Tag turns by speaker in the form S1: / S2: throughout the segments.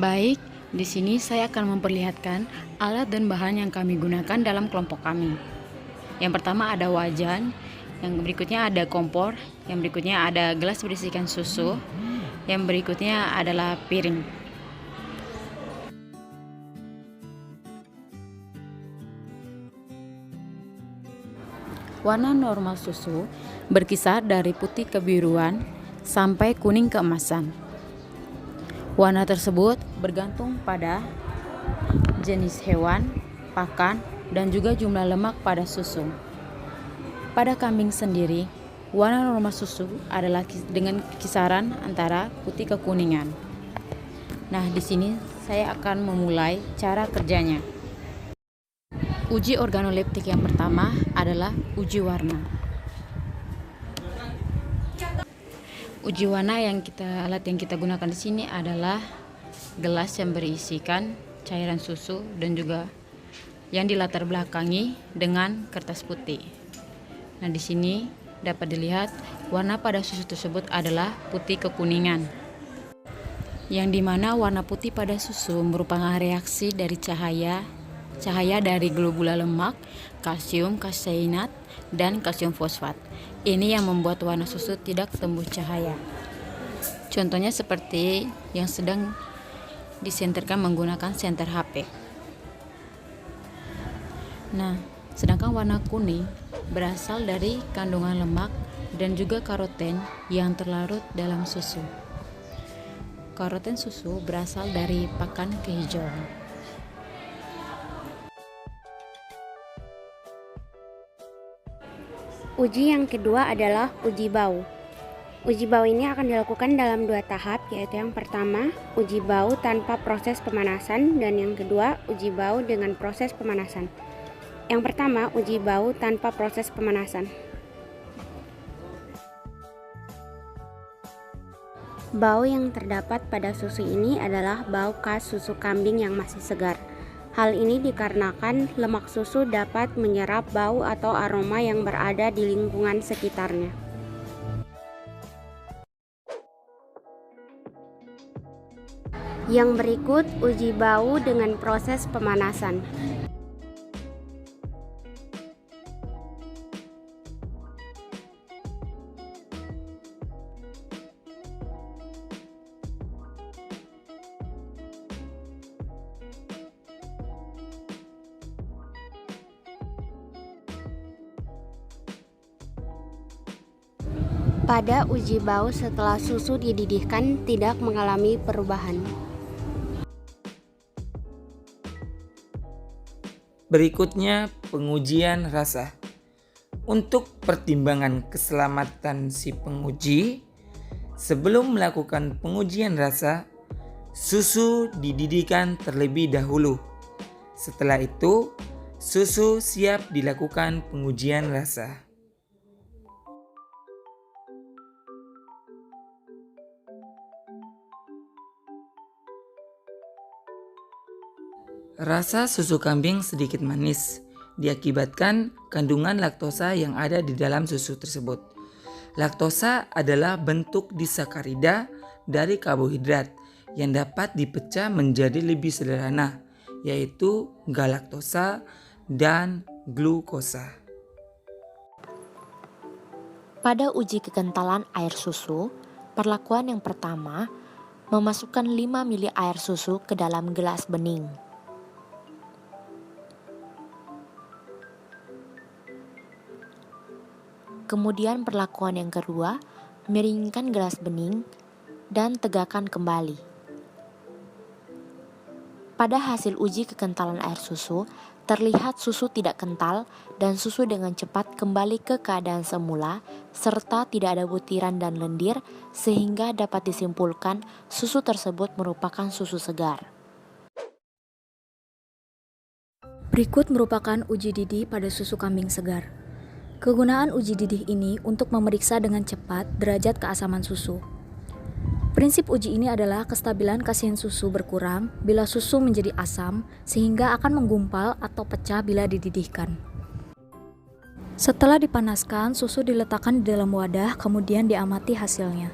S1: Baik, di sini saya akan memperlihatkan alat dan bahan yang kami gunakan dalam kelompok kami. Yang pertama ada wajan, yang berikutnya ada kompor, yang berikutnya ada gelas berisikan susu, yang berikutnya adalah piring. Warna normal susu berkisar dari putih kebiruan sampai kuning keemasan. Warna tersebut bergantung pada jenis hewan, pakan, dan juga jumlah lemak pada susu. Pada kambing sendiri, warna normal susu adalah dengan kisaran antara putih ke kuningan. Nah, di sini saya akan memulai cara kerjanya. Uji organoleptik yang pertama adalah uji warna. Uji warna alat yang kita gunakan di sini adalah gelas yang berisikan cairan susu dan juga yang dilatar belakangi dengan kertas putih. Nah, di sini dapat dilihat warna pada susu tersebut adalah putih kekuningan. Yang dimana warna putih pada susu merupakan reaksi dari cahaya dari globula lemak, kalsium kaseinat, dan kalsium fosfat. Ini yang membuat warna susu tidak tembus cahaya. Contohnya seperti yang sedang disenterkan menggunakan senter HP. Nah, sedangkan warna kuning berasal dari kandungan lemak dan juga karoten yang terlarut dalam susu. Karoten susu berasal dari pakan kehijauan.
S2: Uji yang kedua adalah uji bau. Uji bau ini akan dilakukan dalam 2 tahap, yaitu yang pertama, uji bau tanpa proses pemanasan, dan yang kedua, uji bau dengan proses pemanasan. Yang pertama, uji bau tanpa proses pemanasan. Bau yang terdapat pada susu ini adalah bau khas susu kambing yang masih segar. Hal ini dikarenakan lemak susu dapat menyerap bau atau aroma yang berada di lingkungan sekitarnya. Yang berikut uji bau dengan proses pemanasan. Pada uji bau setelah susu dididihkan tidak mengalami perubahan.
S3: Berikutnya, pengujian rasa. Untuk pertimbangan keselamatan si penguji, sebelum melakukan pengujian rasa, susu dididihkan terlebih dahulu. Setelah itu, susu siap dilakukan pengujian rasa. Rasa susu kambing sedikit manis, diakibatkan kandungan laktosa yang ada di dalam susu tersebut. Laktosa adalah bentuk disakarida dari karbohidrat yang dapat dipecah menjadi lebih sederhana, yaitu galaktosa dan glukosa.
S4: Pada uji kekentalan air susu, perlakuan yang pertama, memasukkan 5 ml air susu ke dalam gelas bening. Kemudian perlakuan yang kedua, miringkan gelas bening dan tegakkan kembali. Pada hasil uji kekentalan air susu, terlihat susu tidak kental dan susu dengan cepat kembali ke keadaan semula serta tidak ada butiran dan lendir sehingga dapat disimpulkan susu tersebut merupakan susu segar.
S5: Berikut merupakan uji didih pada susu kambing segar. Kegunaan uji didih ini untuk memeriksa dengan cepat derajat keasaman susu. Prinsip uji ini adalah kestabilan kasihan susu berkurang bila susu menjadi asam sehingga akan menggumpal atau pecah bila dididihkan. Setelah dipanaskan, susu diletakkan di dalam wadah kemudian diamati hasilnya.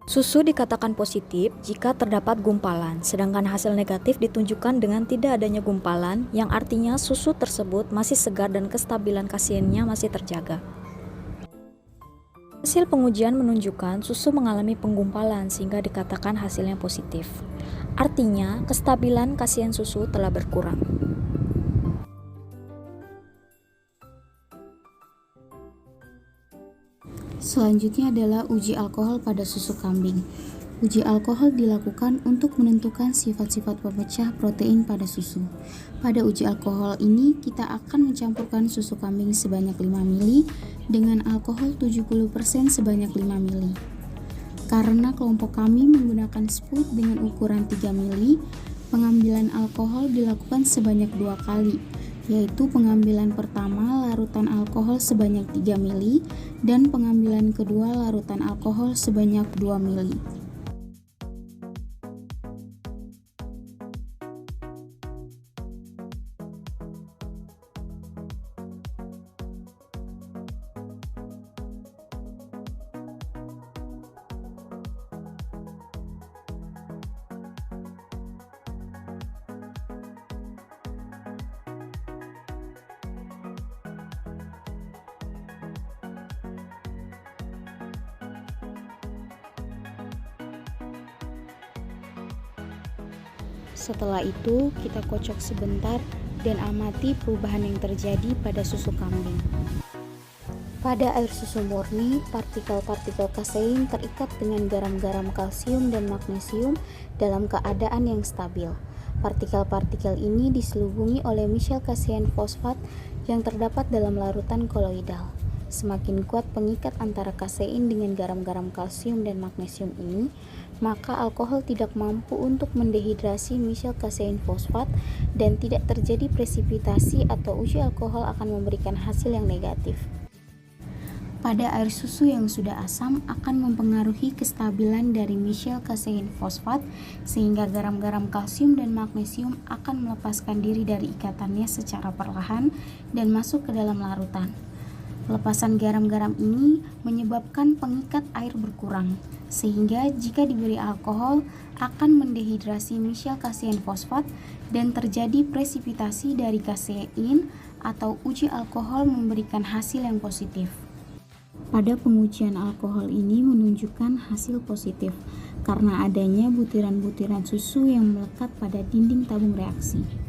S5: Susu dikatakan positif jika terdapat gumpalan, sedangkan hasil negatif ditunjukkan dengan tidak adanya gumpalan, yang artinya susu tersebut masih segar dan kestabilan kaseinnya masih terjaga. Hasil pengujian menunjukkan susu mengalami penggumpalan sehingga dikatakan hasilnya positif. Artinya, kestabilan kasein susu telah berkurang.
S6: Selanjutnya adalah uji alkohol pada susu kambing. Uji alkohol dilakukan untuk menentukan sifat-sifat pemecah protein pada susu. Pada uji alkohol ini, kita akan mencampurkan susu kambing sebanyak 5 ml dengan alkohol 70% sebanyak 5 ml. Karena kelompok kami menggunakan sput dengan ukuran 3 ml, pengambilan alkohol dilakukan sebanyak 2 kali, yaitu pengambilan pertama larutan alkohol sebanyak 3 ml dan pengambilan kedua larutan alkohol sebanyak 2 ml.
S2: Setelah itu, kita kocok sebentar dan amati perubahan yang terjadi pada susu kambing. Pada air susu murni, partikel-partikel kasein terikat dengan garam-garam kalsium dan magnesium dalam keadaan yang stabil. Partikel-partikel ini diselubungi oleh misel kasein fosfat yang terdapat dalam larutan koloidal. Semakin kuat pengikat antara kasein dengan garam-garam kalsium dan magnesium ini, maka alkohol tidak mampu untuk mendehidrasi misel kasein fosfat dan tidak terjadi presipitasi atau uji alkohol akan memberikan hasil yang negatif. Pada air susu yang sudah asam akan mempengaruhi kestabilan dari misel kasein fosfat sehingga garam-garam kalsium dan magnesium akan melepaskan diri dari ikatannya secara perlahan dan masuk ke dalam larutan. Lepasan garam-garam ini menyebabkan pengikat air berkurang, sehingga jika diberi alkohol akan mendehidrasi misel kasein fosfat dan terjadi presipitasi dari kasein atau uji alkohol memberikan hasil yang positif. Pada pengujian alkohol ini menunjukkan hasil positif karena adanya butiran-butiran susu yang melekat pada dinding tabung reaksi.